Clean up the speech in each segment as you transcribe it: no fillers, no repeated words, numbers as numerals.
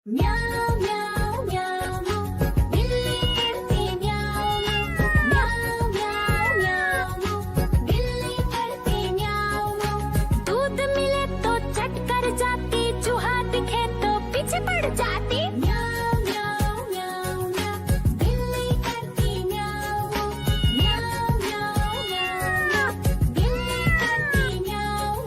म्याऊं म्याऊं म्याऊं बिल्ली करती म्याऊं म्याऊं म्याऊं म्याऊं बिल्ली करती म्याऊं। दूध मिले तो चट कर जाती, चूहा दिखे तो पीछे पड़ जाती। म्याऊं म्याऊं म्याऊं म्याऊं बिल्ली करती म्याऊं म्याऊं म्याऊं म्याऊं बिल्ली करती म्याऊं।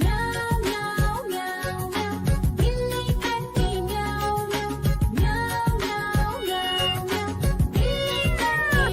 म्याऊं म्याऊं म्याऊं म्याऊं बिल्ली करती म्याऊं म्याऊं म्याऊं म्याऊं म्याऊं बिल्ली करती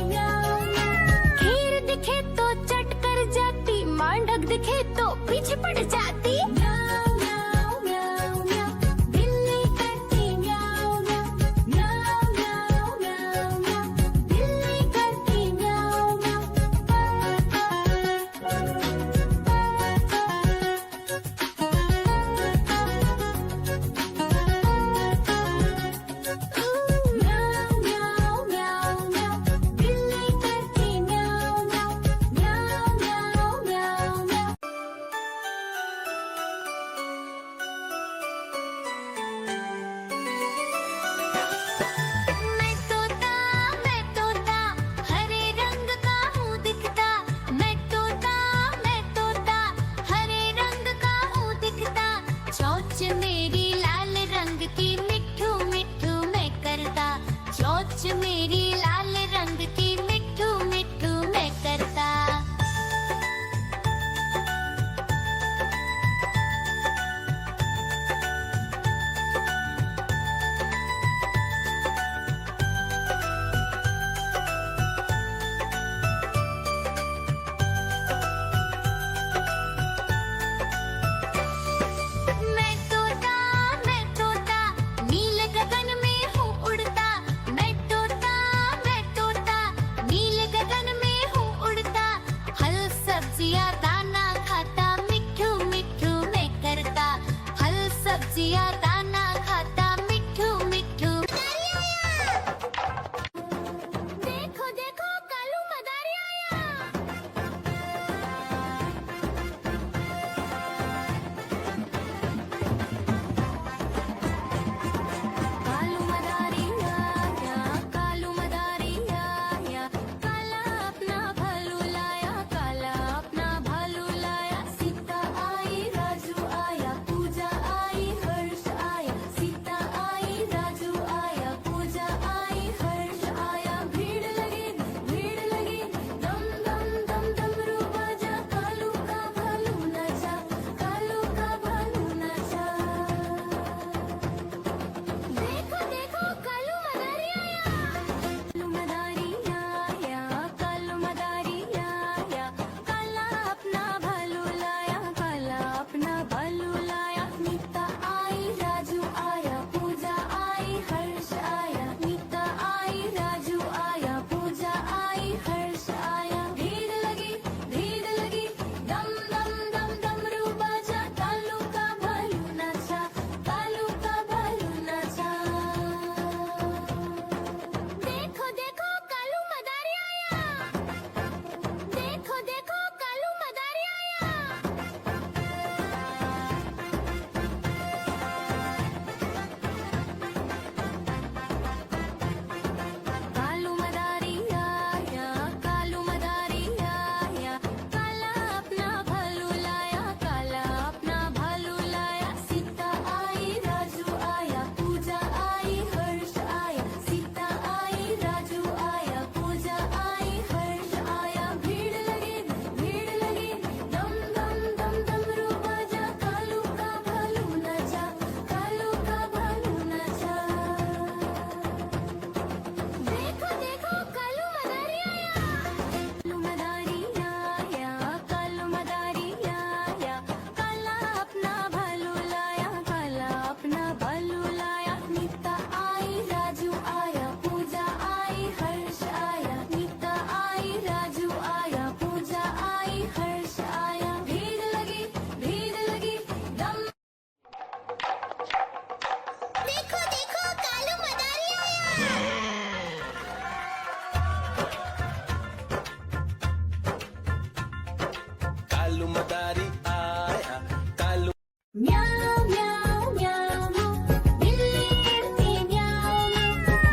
मदारी आया कालू म्याऊ म्याऊ म्याऊ म्याऊ बिल्ली करती म्याऊ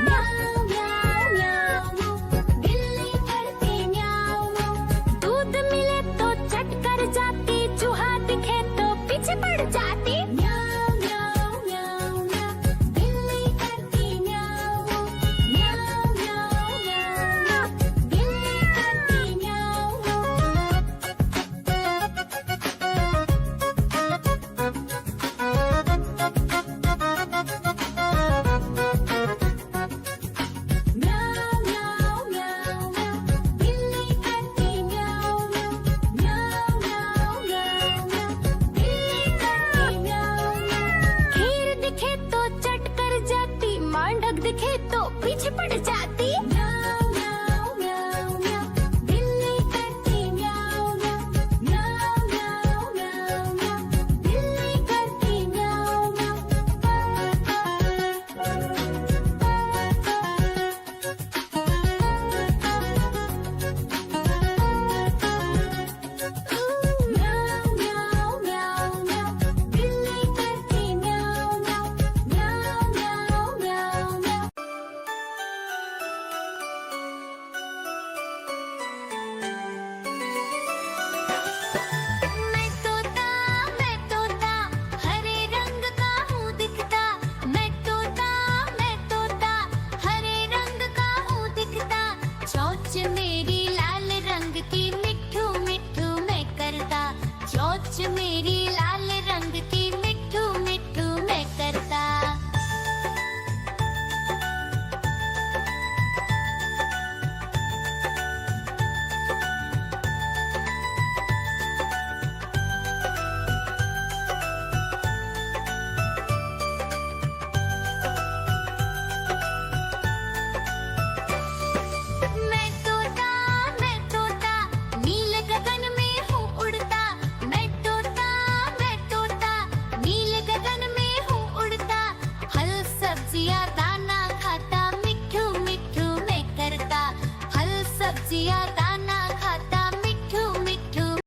म्याऊ म्याऊ म्याऊ म्याऊ बिल्ली करती म्याऊ म्याऊ दूध मिले तो चट कर जाती चूहा दिखे तो पीछे पड़ जाती म्याऊ म्याऊ म्याऊ म्याऊ बिल्ली करती म्याऊ म्याऊ म्याऊ म्याऊ बिल्ली करती म्याऊ म्याऊ म्याऊ म्याऊ म्याऊ बिल्ली करती म्याऊ म्याऊ म्याऊ म्याऊ म्याऊ बिल्ली करती म्याऊ खीर दिखे तो चट कर जाती मांडक दिखे तो पीछे पड़ जाती म्याऊ म्याऊ म्याऊ म्याऊ बिल्ली करती म्याऊ म्याऊ म्याऊ म्याऊ म्याऊ बिल्ली करती म्याऊ म्याऊ म्याऊ म्याऊ म्याऊ बिल्ली करती म्याऊ म्याऊ म्याऊ म्याऊ म्याऊ मैं तोता हरे रंग का हूँ दिखता मैं तोता हरे रंग का हूँ दिखता चोंच में